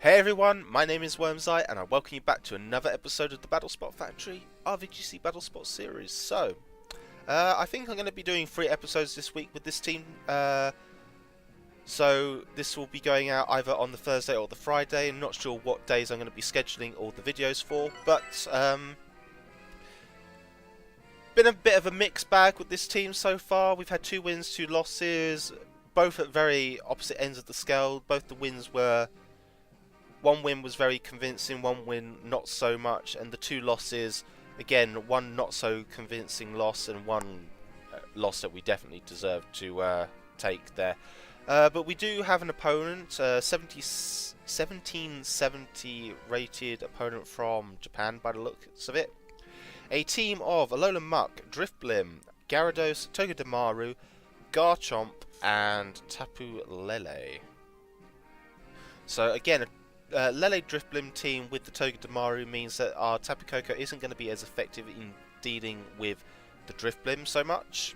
Hey everyone, my name is WyrmsEye and I welcome you back to another episode of the Battlespot Factory, our VGC Battlespot series. So, I think I'm going to be doing 3 episodes this week with this team. So this will be going out either on the Thursday or the Friday. I'm not sure what days I'm going to be scheduling all the videos for, but been a bit of a mixed bag with this team so far. We've had 2 wins, 2 losses, both at very opposite ends of the scale. Both the wins were... One win was very convincing, one win not so much, and the 2 losses, again, one not so convincing loss and one loss that we definitely deserved to take there. But we do have an opponent, 1770 rated opponent from Japan by the looks of it. A team of Alola Muck, Driftblim, Gyarados, Togedemaru, Garchomp, and Tapu Lele. So again, Lele Driftblim team with the Togedemaru means that our Tapu Koko isn't going to be as effective in dealing with the Driftblim so much.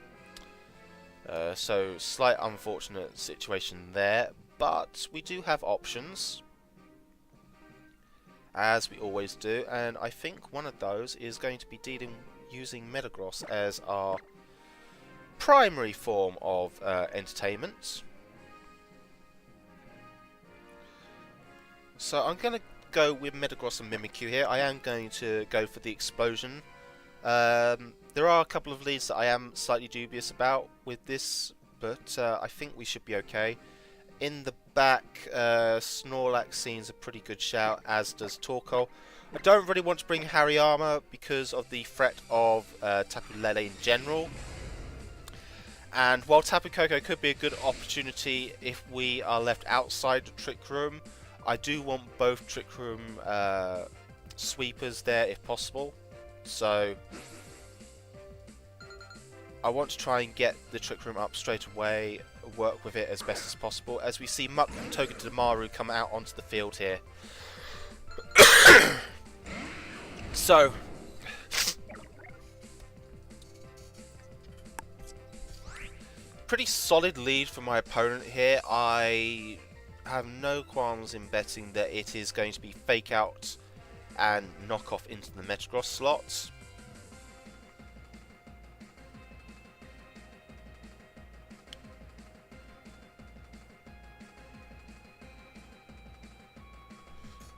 So slight unfortunate situation there, but we do have options, as we always do, and I think one of those is going to be using Metagross as our primary form of entertainment. So I'm going to go with Metagross and Mimikyu here. I am going to go for the explosion. There are a couple of leads that I am slightly dubious about with this, but I think we should be okay. In the back, Snorlax seems a pretty good shout, as does Torkoal. I don't really want to bring Hariyama because of the threat of Tapu Lele in general. And while Tapu Koko could be a good opportunity if we are left outside the Trick Room, I do want both Trick Room sweepers there if possible. So I want to try and get the Trick Room up straight away, work with it as best as possible, as we see Muck and Togedemaru come out onto the field here. So pretty solid lead for my opponent here. I have no qualms in betting that it is going to be fake out and knock off into the Metagross slots.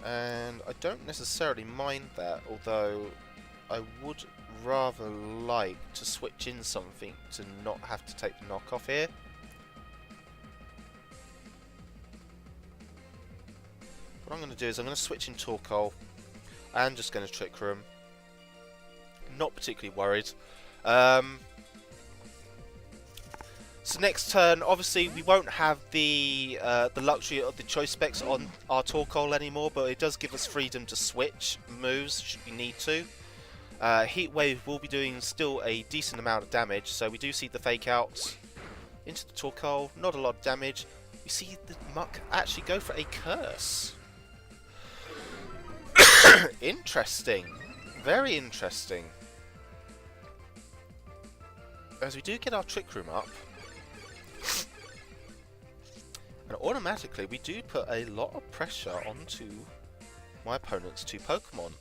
And I don't necessarily mind that, although I would rather like to switch in something to not have to take the knockoff here. What I'm going to do is I'm going to switch in Torkoal. I am just going to Trick Room. Not particularly worried. So next turn, obviously we won't have the luxury of the choice specs on our Torkoal anymore, but it does give us freedom to switch moves should we need to. Heat Wave will be doing still a decent amount of damage, so we do see the fake out into the Torkoal. Not a lot of damage. We see the Muck actually go for a curse. Interesting. Very interesting. As we do get our Trick Room up, and automatically we do put a lot of pressure onto my opponent's 2 Pokemon.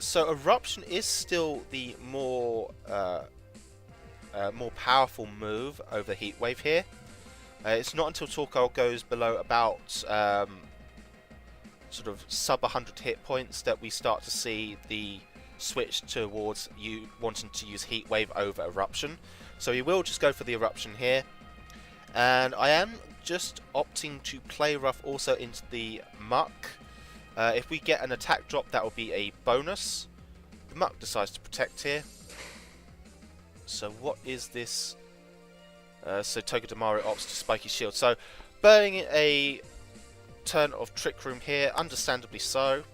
So Eruption is still the more powerful move over Heat Wave here. It's not until Torkoal goes below about sort of sub 100 hit points that we start to see the switch towards you wanting to use Heat Wave over Eruption. So he will just go for the Eruption here, and I am just opting to play rough also into the Muck. If we get an attack drop, that will be a bonus. The Muck decides to protect here. So what is this? So Togedemaru opts to Spiky Shield. So burning a turn of Trick Room here, understandably so.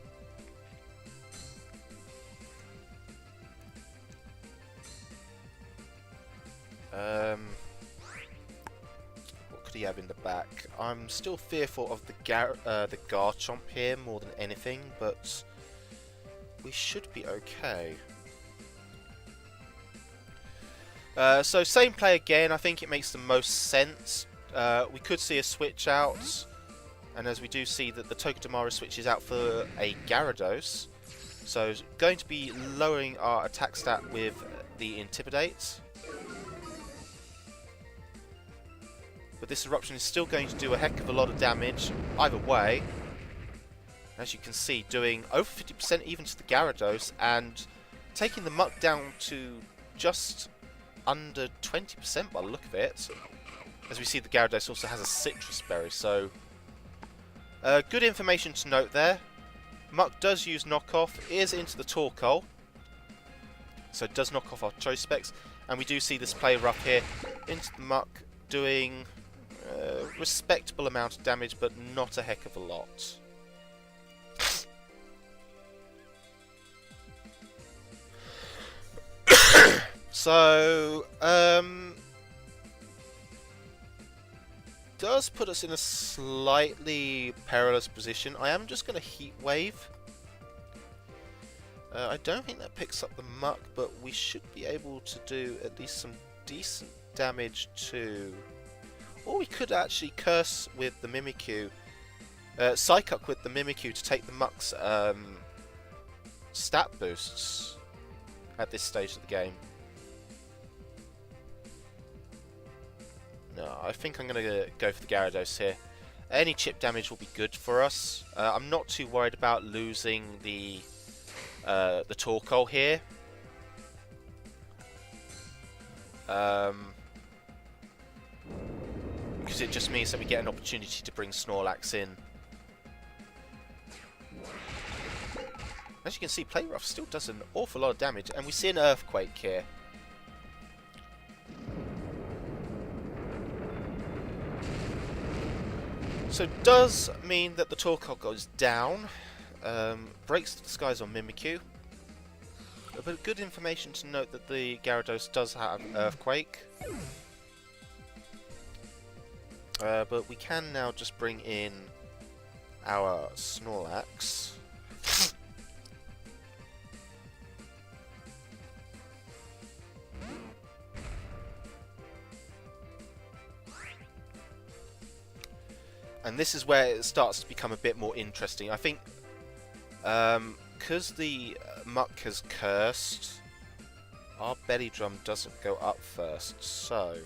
What could he have in the back? I'm still fearful of the Garchomp here more than anything, but we should be okay. So same play again. I think it makes the most sense. We could see a switch out. And as we do see that the Togedemaru switches out for a Gyarados, so going to be lowering our attack stat with the Intimidate. But this Eruption is still going to do a heck of a lot of damage either way. As you can see, doing over 50% even to the Gyarados, and taking the Muck down to just under 20% by the look of it. As we see, the Gyarados also has a Citrus Berry, so good information to note there. Muck does use knockoff, is into the Torkoal, so it does knock off our choice specs, and we do see this play rough here into the Muck, doing a respectable amount of damage, but not a heck of a lot. So, does put us in a slightly perilous position. I am just going to Heat Wave. I don't think that picks up the Muck, but we should be able to do at least some decent damage to... Or we could actually Curse with the Mimikyu. Psychuck with the Mimikyu to take the Muck's stat boosts at this stage of the game. No, I think I'm going to go for the Gyarados here. Any chip damage will be good for us. I'm not too worried about losing the Torkoal here. Because it just means that we get an opportunity to bring Snorlax in. As you can see, Play Rough still does an awful lot of damage, and we see an Earthquake here. So it does mean that the Torkoal goes down, breaks the skies on Mimikyu. But good information to note that the Gyarados does have Earthquake. But we can now just bring in our Snorlax. And this is where it starts to become a bit more interesting. I think because the Muck has cursed, our Belly Drum doesn't go up first, so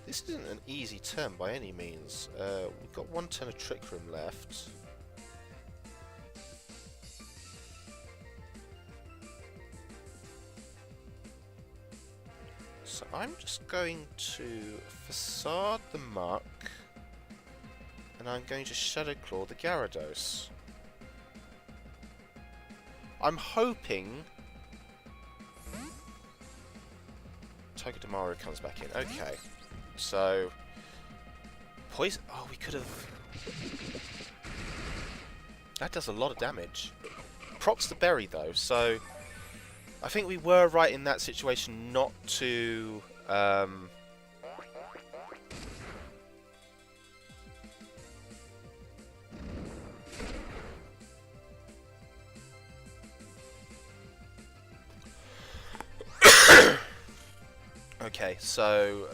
this isn't an easy turn by any means. We've got one turn of Trick Room left. So I'm just going to Facade the Muck, and I'm going to Shadow Claw the Gyarados. I'm hoping Togedemaru comes back in. Okay, so Poison. Oh, we could have. That does a lot of damage. Procs the berry though, so I think we were right in that situation not to okay, so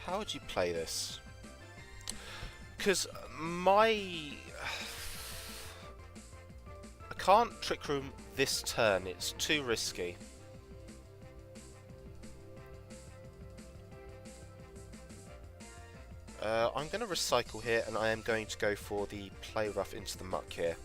how would you play this? Because I can't Trick Room this turn, it's too risky. I'm going to recycle here, and I am going to go for the Play Rough into the Muck here.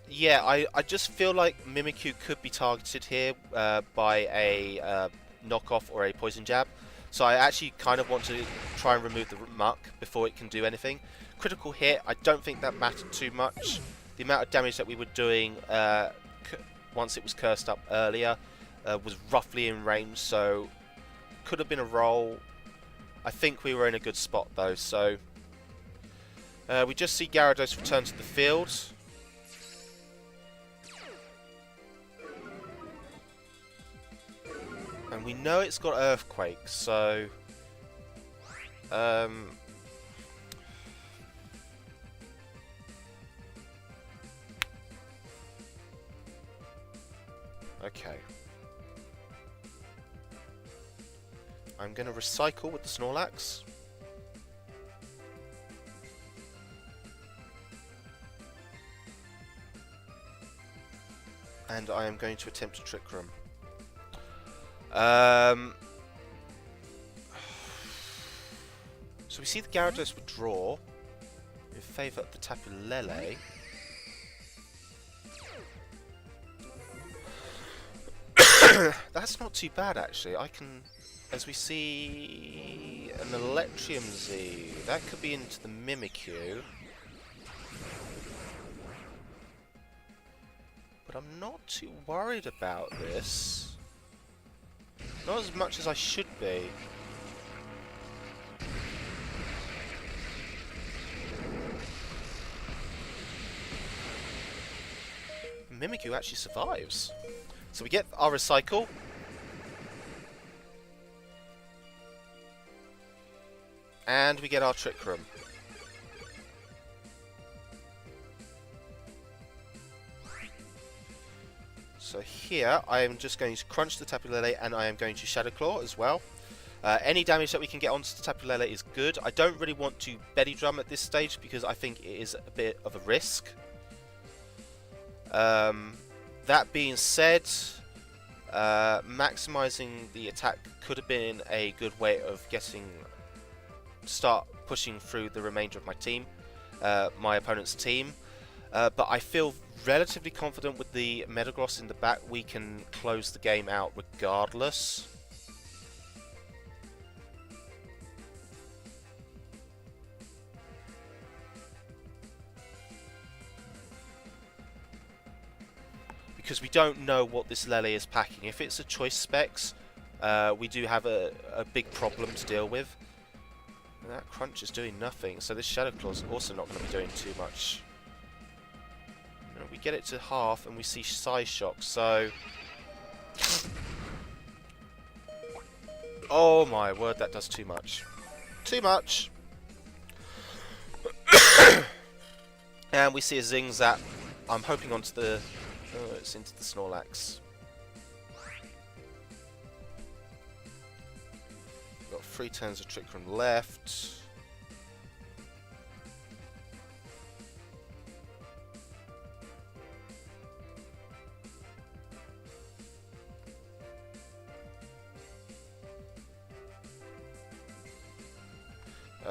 Yeah, I just feel like Mimikyu could be targeted here by a knockoff or a Poison Jab. So I actually kind of want to try and remove the Muck before it can do anything. Critical hit, I don't think that mattered too much. The amount of damage that we were doing once it was cursed up earlier was roughly in range, so could have been a roll. I think we were in a good spot though, so we just see Gyarados return to the field. And we know it's got Earthquake, so Okay. I'm going to recycle with the Snorlax. And I am going to attempt to Trick Room. So we see the Gyarados withdraw in favour of the Tapu Lele. That's not too bad, actually. I can, as we see, an Electrium Z. That could be into the Mimikyu. But I'm not too worried about this. Not as much as I should be. Mimikyu actually survives. So we get our recycle. And we get our Trick Room. So here, I am just going to crunch the Tapu Lele and I am going to Shadow Claw as well. Any damage that we can get onto the Tapu Lele is good. I don't really want to Belly Drum at this stage because I think it is a bit of a risk. That being said, maximizing the attack could have been a good way of start pushing through the remainder of my team, my opponent's team. But I feel relatively confident with the Metagross in the back. We can close the game out regardless. Because we don't know what this Lele is packing. If it's a choice specs, we do have a big problem to deal with. And that Crunch is doing nothing, so this Shadow Claw is also not going to be doing too much. We get it to half and we see Psy Shock, so... Oh my word, that does too much. Too much! And we see a Zing Zap. I'm hoping onto the... Oh, it's into the Snorlax. Got 3 turns of Trick Room left.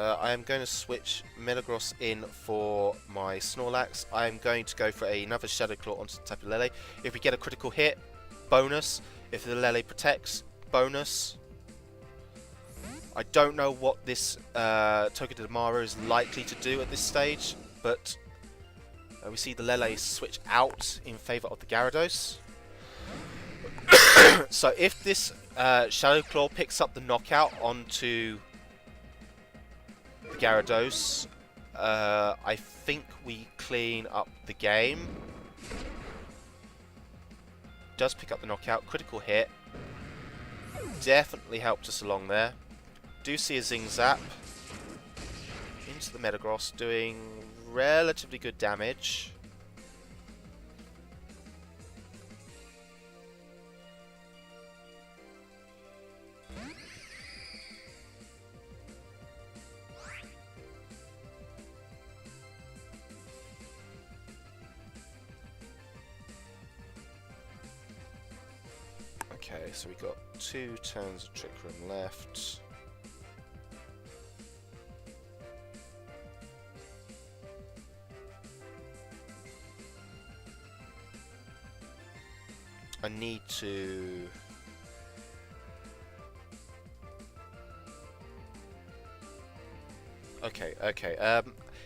I am going to switch Metagross in for my Snorlax. I am going to go for another Shadow Claw onto the Tapu Lele. If we get a critical hit, bonus. If the Lele protects, bonus. I don't know what this Togedemaru is likely to do at this stage, but we see the Lele switch out in favour of the Gyarados. So if this Shadow Claw picks up the knockout onto the Gyarados, I think we clean up the game. Does pick up the knockout, critical hit. Definitely helped us along there. Do see a Zing Zap into the Metagross, doing relatively good damage. Okay, so we got 2 turns of Trick Room left. I need to... Okay.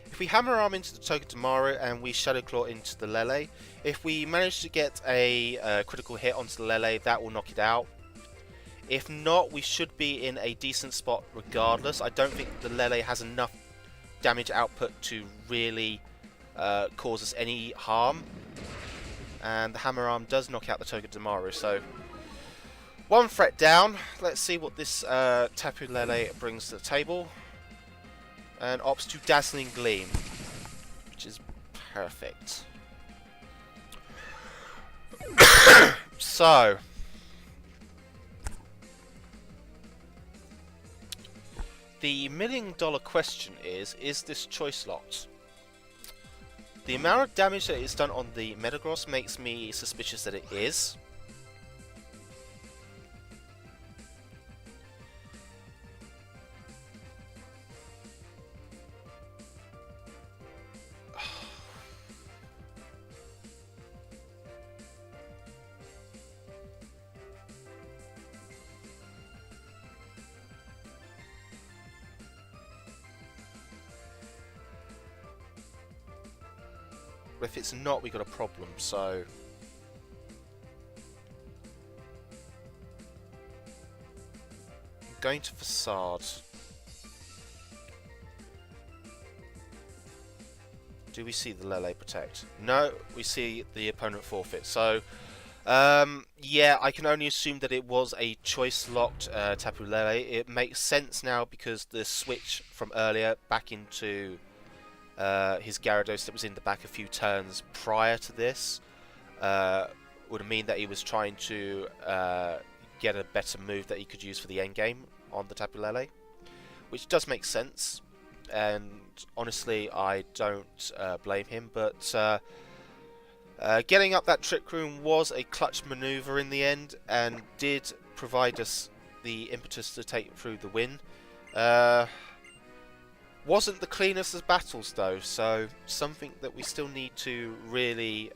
If we Hammer Arm into the Togedemaru and we Shadow Claw into the Lele, if we manage to get a critical hit onto the Lele, that will knock it out. If not, we should be in a decent spot regardless. I don't think the Lele has enough damage output to really cause us any harm. And the Hammer Arm does knock out the Togedemaru, so 1 threat down. Let's see what this Tapu Lele brings to the table. And opts to Dazzling Gleam, which is perfect. So, the $1,000,000 question is this choice locked? The amount of damage that it's done on the Metagross makes me suspicious that it is. If it's not, we got a problem, so... I'm going to Facade. Do we see the Lele protect? No, we see the opponent forfeit. So, yeah, I can only assume that it was a choice-locked Tapu Lele. It makes sense now because the switch from earlier back into... his Gyarados that was in the back a few turns prior to this would mean that he was trying to get a better move that he could use for the endgame on the Tapu Lele, which does make sense, and honestly I don't blame him, but getting up that Trick Room was a clutch maneuver in the end and did provide us the impetus to take through the win. Wasn't the cleanest of battles though, so something that we still need to really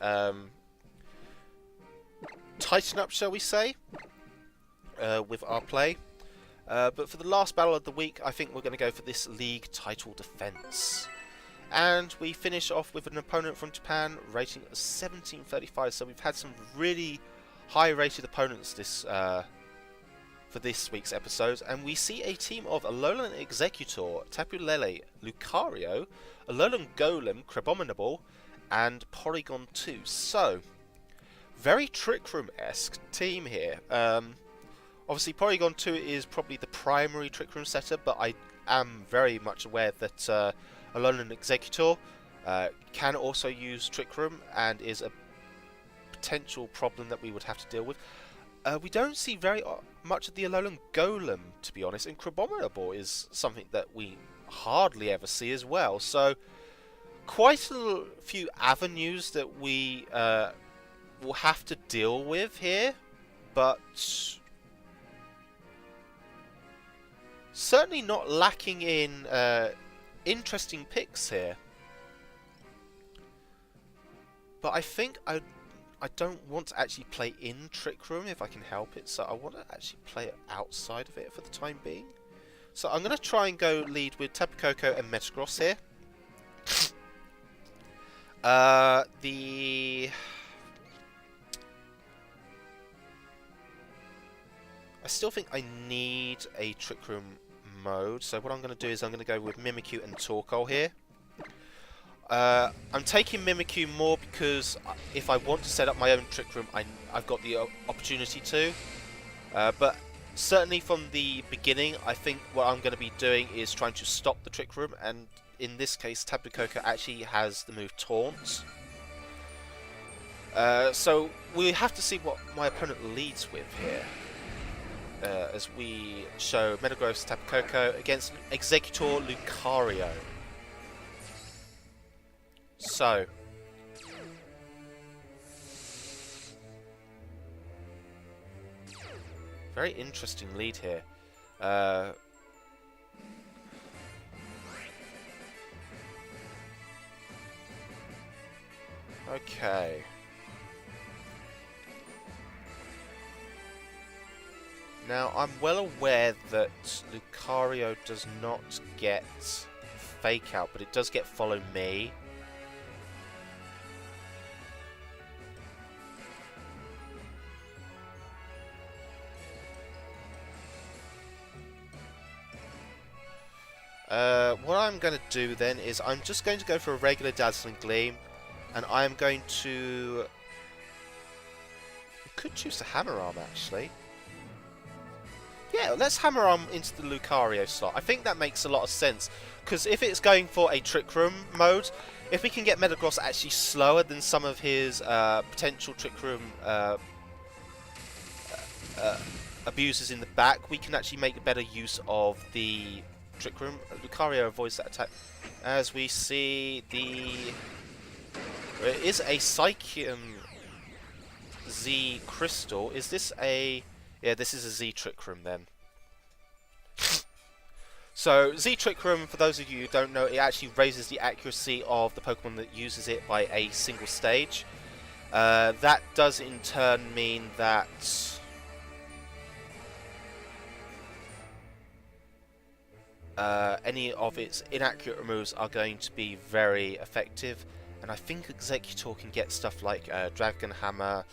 tighten up, shall we say, with our play. But for the last battle of the week, I think we're going to go for this league title defense. And we finish off with an opponent from Japan rating 1735, so we've had some really high rated opponents this for this week's episode, and we see a team of Alolan Executor, Tapu Lele, Lucario, Alolan Golem, Crabominable, and Porygon 2. So, very Trick Room-esque team here. Obviously, Porygon 2 is probably the primary Trick Room setter, but I am very much aware that Alolan Executor can also use Trick Room and is a potential problem that we would have to deal with. We don't see very much of the Alolan Golem, to be honest, and Crabominable is something that we hardly ever see as well. So, quite a few avenues that we will have to deal with here, but certainly not lacking in interesting picks here. But I think I don't want to actually play in Trick Room if I can help it, so I want to actually play it outside of it for the time being. So I'm going to try and go lead with Tapu Koko and Metagross here. I still think I need a Trick Room mode, so what I'm going to do is I'm going to go with Mimikyu and Torkoal here. I'm taking Mimikyu more because if I want to set up my own Trick Room, I've got the opportunity to. But certainly from the beginning, I think what I'm going to be doing is trying to stop the Trick Room, and in this case, Tapu Koko actually has the move Taunt. So we have to see what my opponent leads with here. As we show Metagross Tapu Koko against Executor Lucario. So, very interesting lead here. Okay. Now, I'm well aware that Lucario does not get Fake Out, but it does get Follow Me. What I'm going to do then is I'm just going to go for a regular Dazzling Gleam, and I'm going to... I could choose to Hammer Arm actually. Yeah, let's Hammer Arm into the Lucario slot. I think that makes a lot of sense, because if it's going for a Trick Room mode, if we can get Metagross actually slower than some of his potential Trick Room abusers in the back, we can actually make better use of the Trick Room. Lucario avoids that attack. As we see there is a Psychium Z Crystal. Is this a... Yeah, this is a Z Trick Room then. So, Z Trick Room, for those of you who don't know, it actually raises the accuracy of the Pokemon that uses it by a single stage. That does in turn mean that any of its inaccurate removes are going to be very effective. And I think Executor can get stuff like Dragon Hammer.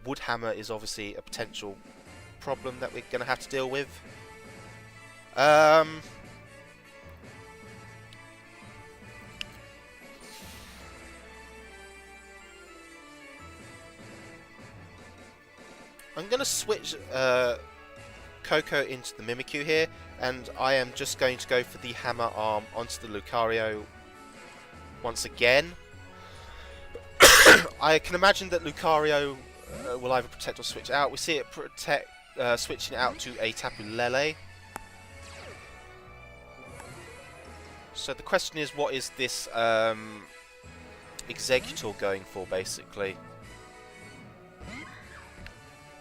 Wood Hammer is obviously a potential problem that we're going to have to deal with. I'm going to switch Coco into the Mimikyu here, and I am just going to go for the Hammer Arm onto the Lucario once again. I can imagine that Lucario will either protect or switch out. We see it switching out to a Tapu Lele. So the question is, what is this Executor going for, basically?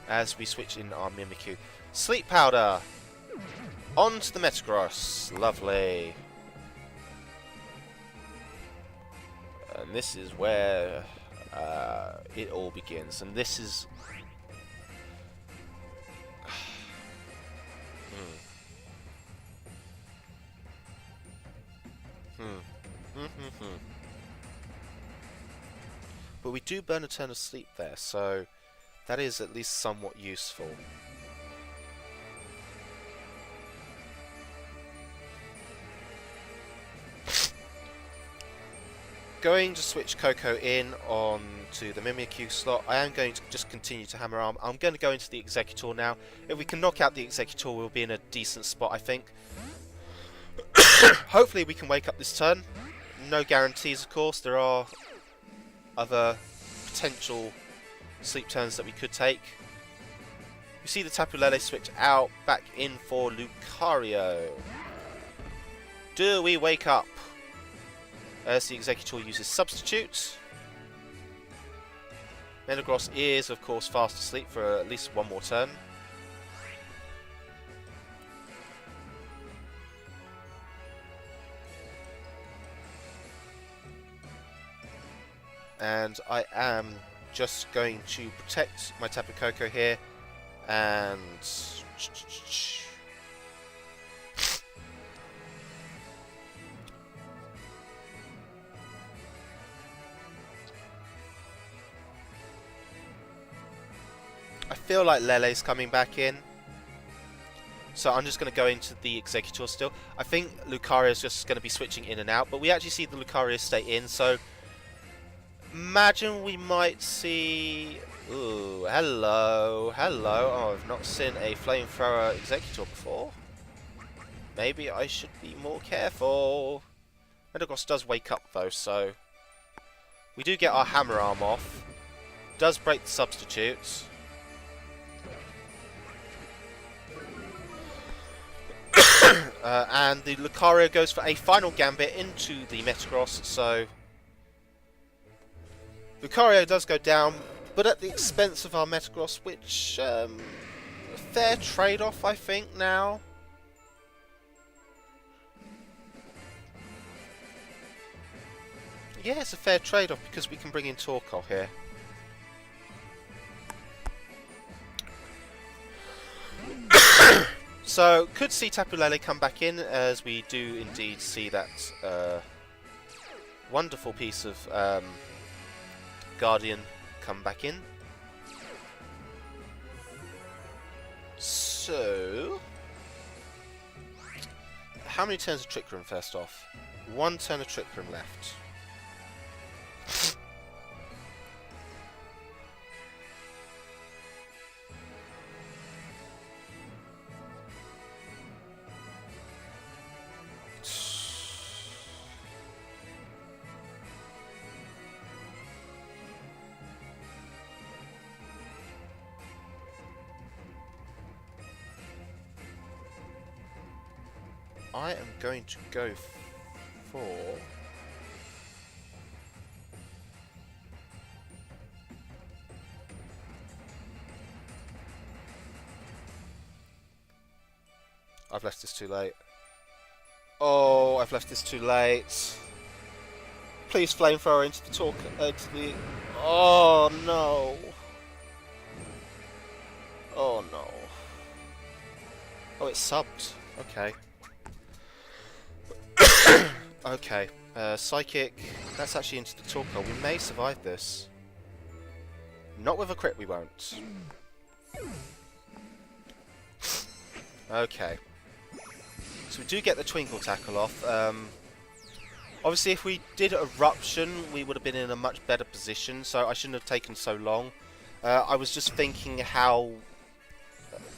As we switch in our Mimikyu. Sleep Powder! Onto the Metagross. Lovely. And this is where it all begins. And this is... But we do burn a turn of sleep there, so that is at least somewhat useful. Going to switch Coco in on to the Mimikyu slot. I am going to just continue to Hammer Arm. I'm going to go into the Executor now. If we can knock out the Executor, we'll be in a decent spot, I think. Hopefully we can wake up this turn. No guarantees, of course. There are other potential sleep turns that we could take. We see the Tapu Lele switch out, back in for Lucario. Do we wake up? As the Executor uses Substitute. Metagross is, of course, fast asleep for at least one more turn. And I am just going to protect my Tapu Koko here, and I feel like Lele's coming back in, so I'm just going to go into the Executor still. I think Lucario is just going to be switching in and out, but we actually see the Lucario stay in, so imagine we might see... Ooh, hello, hello. Oh, I've not seen a Flamethrower Executor before. Maybe I should be more careful. Metagross does wake up though, so we do get our Hammer Arm off. Does break the Substitutes. And the Lucario goes for a final Gambit into the Metagross, so Lucario does go down, but at the expense of our Metagross, which, a fair trade-off, I think, now. Yeah, it's a fair trade-off, because we can bring in Torkoal here. So, could see Tapu Lele come back in, as we do indeed see that wonderful piece of Guardian come back in. So, how many turns of Trick Room first off? One turn of Trick Room left. I am going to go for... I've left this too late. Oh, I've left this too late. Please flamethrower into the talk. To the. Oh no. Oh no. Oh, it's subbed. Okay. Okay. Psychic. That's actually into the Torkoal. We may survive this. Not with a crit, we won't. Okay. So we do get the Twinkle Tackle off. Obviously, if we did Eruption, we would have been in a much better position, so I shouldn't have taken so long. I was just thinking how...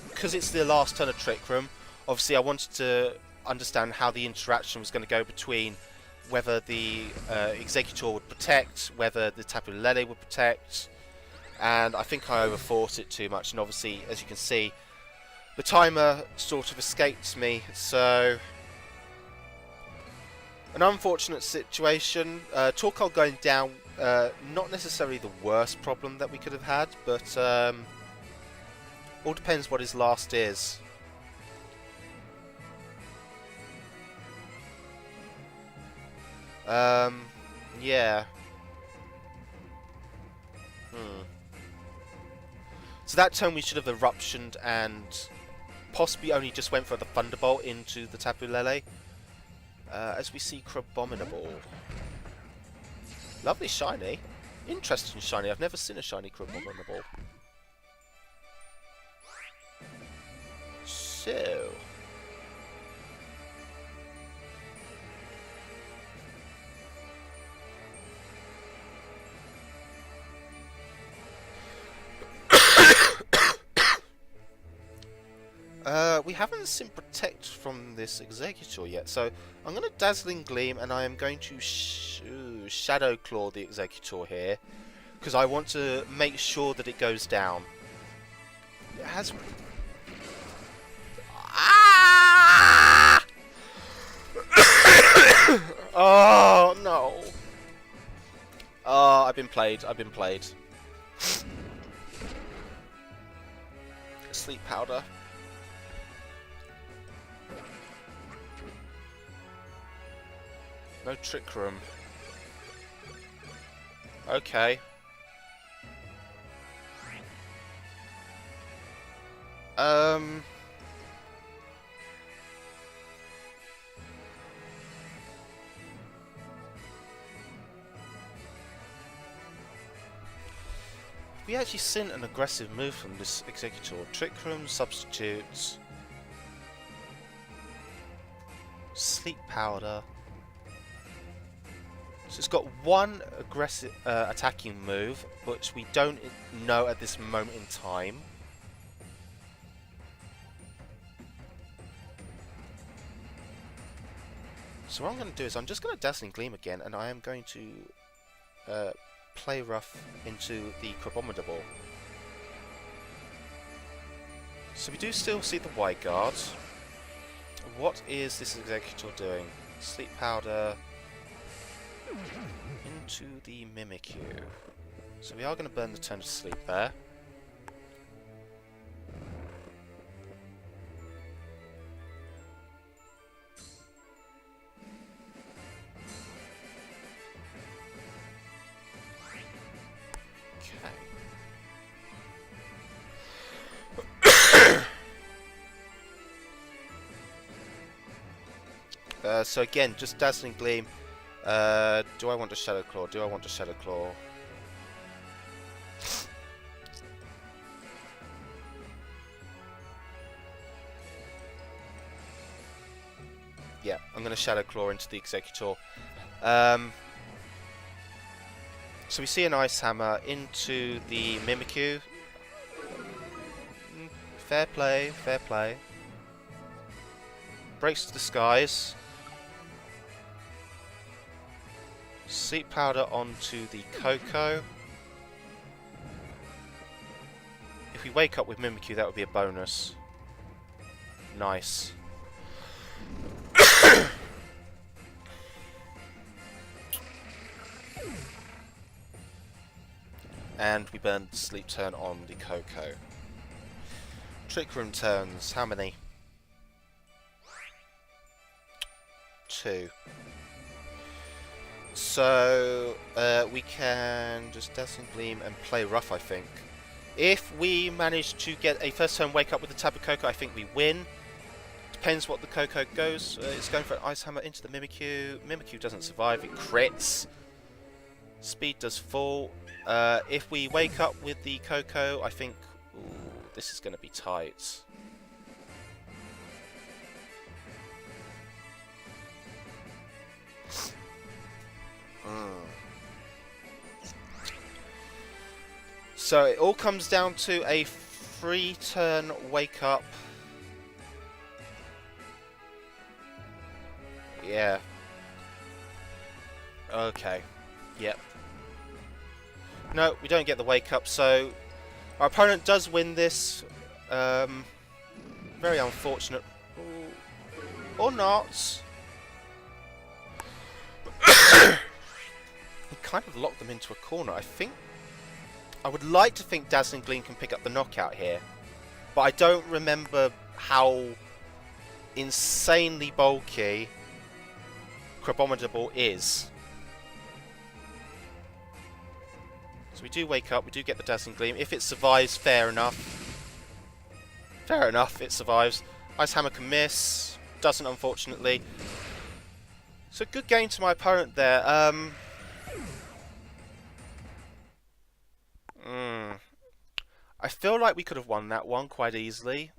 Because it's the last turn of Trick Room, obviously I wanted to understand how the interaction was going to go between whether the Executor would protect, whether the Tapu Lele would protect, and I think I overthought it too much, and obviously, as you can see, the timer sort of escaped me, so... An unfortunate situation. Torkoal going down, not necessarily the worst problem that we could have had, but all depends what his last is. Yeah. So that turn we should have Eruptioned and possibly only just went for the Thunderbolt into the Tapu Lele. As we see Crabominable. Lovely shiny. Interesting shiny. I've never seen a shiny Crabominable. So... we haven't seen Protect from this Executor yet, so I'm going to Dazzling Gleam and I am going to Shadow Claw the Executor here, because I want to make sure that it goes down. It has... Ah! Oh, no. Oh, I've been played. I've been played. Sleep Powder. No Trick Room. Okay. We actually seen an aggressive move from this Executor. Trick Room, Substitutes, Sleep Powder. So it's got one aggressive attacking move, which we don't know at this moment in time. So what I'm going to do is I'm just going to Dazzling Gleam again, and I am going to play rough into the Crabominable. So we do still see the Wide Guard. What is this Executor doing? Sleep Powder into the Mimikyu. So we are going to burn the turn to sleep there. So again, just Dazzling Gleam. Do I want a Shadow Claw? Do I want a Shadow Claw? Yeah, I'm going to Shadow Claw into the Executor. So we see an Ice Hammer into the Mimikyu. Fair play, fair play. Breaks to the skies. Sleep Powder onto the Coco. If we wake up with Mimikyu, that would be a bonus. Nice. And we burned sleep turn on the Coco. Trick room turns, how many? 2. So we can just Dazzling Gleam and play rough, I think. If we manage to get a first turn wake up with the Tapu Koko, I think we win. Depends what the Koko goes. It's going for an Ice Hammer into the Mimikyu. Mimikyu doesn't survive, it crits. Speed does fall. If we wake up with the Koko, I think... Ooh, this is going to be tight. So it all comes down to a 3-turn wake up. Yeah. Okay. Yep. No, we don't get the wake up, so our opponent does win this. Very unfortunate. Or not. We kind of locked them into a corner. I would like to think Dazzling Gleam can pick up the knockout here, but I don't remember how insanely bulky Crabominable is. So we do wake up, we do get the Dazzling Gleam. If it survives, fair enough. Fair enough, it survives. Ice Hammer can miss. Doesn't, unfortunately. So good game to my opponent there. I feel like we could have won that one quite easily,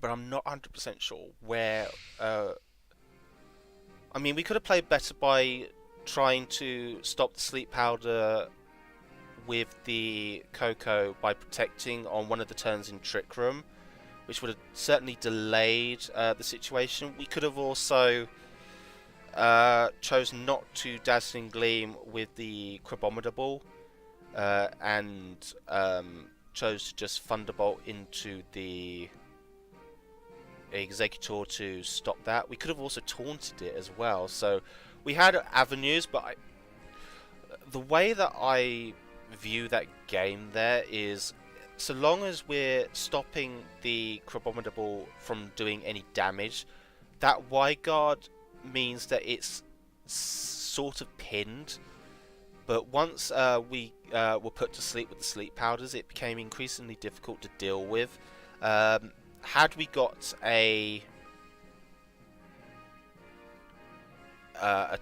but I'm not 100% sure where... I mean, we could have played better by trying to stop the Sleep Powder with the Koko by protecting on one of the turns in Trick Room, which would have certainly delayed the situation. We could have also chosen not to Dazzling Gleam with the Crabominable and chose to just Thunderbolt into the Executor to stop that. We could have also taunted it as well. So we had avenues, but the way that I view that game there is, so long as we're stopping the Crabominable from doing any damage, that Y-Guard means that it's sort of pinned. But once we were put to sleep with the Sleep Powders, it became increasingly difficult to deal with. Had we got a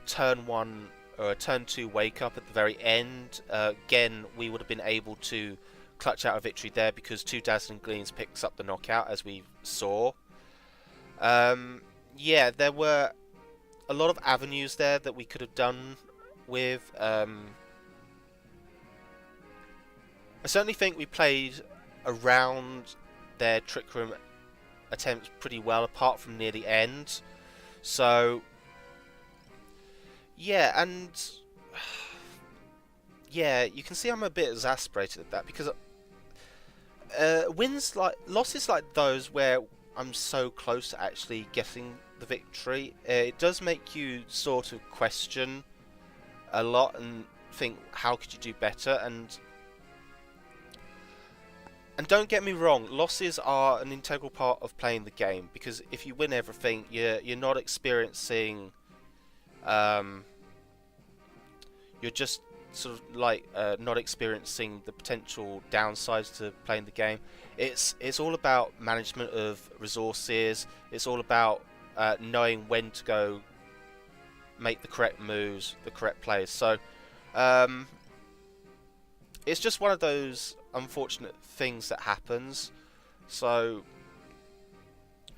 turn 1 or a turn 2 wake up at the very end, again we would have been able to clutch out a victory there, because 2 Dazzling Gleams picks up the knockout, as we saw. Yeah, there were a lot of avenues there that we could have done with. I certainly think we played around their Trick Room attempts pretty well, apart from near the end. So yeah, and yeah, you can see I'm a bit exasperated at that, because losses like those where I'm so close to actually getting the victory, it does make you sort of question a lot and think, how could you do better? And don't get me wrong, losses are an integral part of playing the game, because if you win everything, you're not experiencing, you're just sort of like not experiencing the potential downsides to playing the game. It's all about management of resources. It's all about knowing when to go make the correct moves, the correct plays. So it's just one of those unfortunate things that happens. So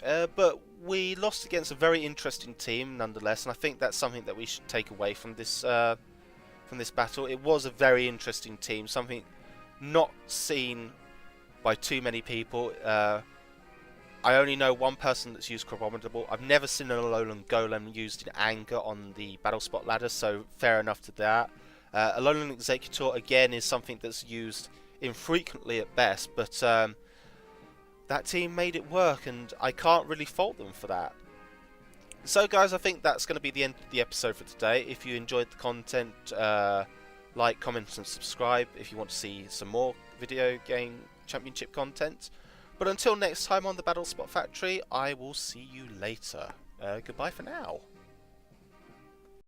but we lost against a very interesting team nonetheless, and I think that's something that we should take away from this battle. It was a very interesting team, something not seen by too many people. I only know one person that's used Crabominable. I've never seen an Alolan Golem used in anger on the Battle Spot ladder, so fair enough to that. Alolan Executor, again, is something that's used infrequently at best, but that team made it work, and I can't really fault them for that. So guys, I think that's going to be the end of the episode for today. If you enjoyed the content, Like, comment and subscribe if you want to see some more video game championship content. But until next time on the Battle Spot Factory, I will see you later. Goodbye for now.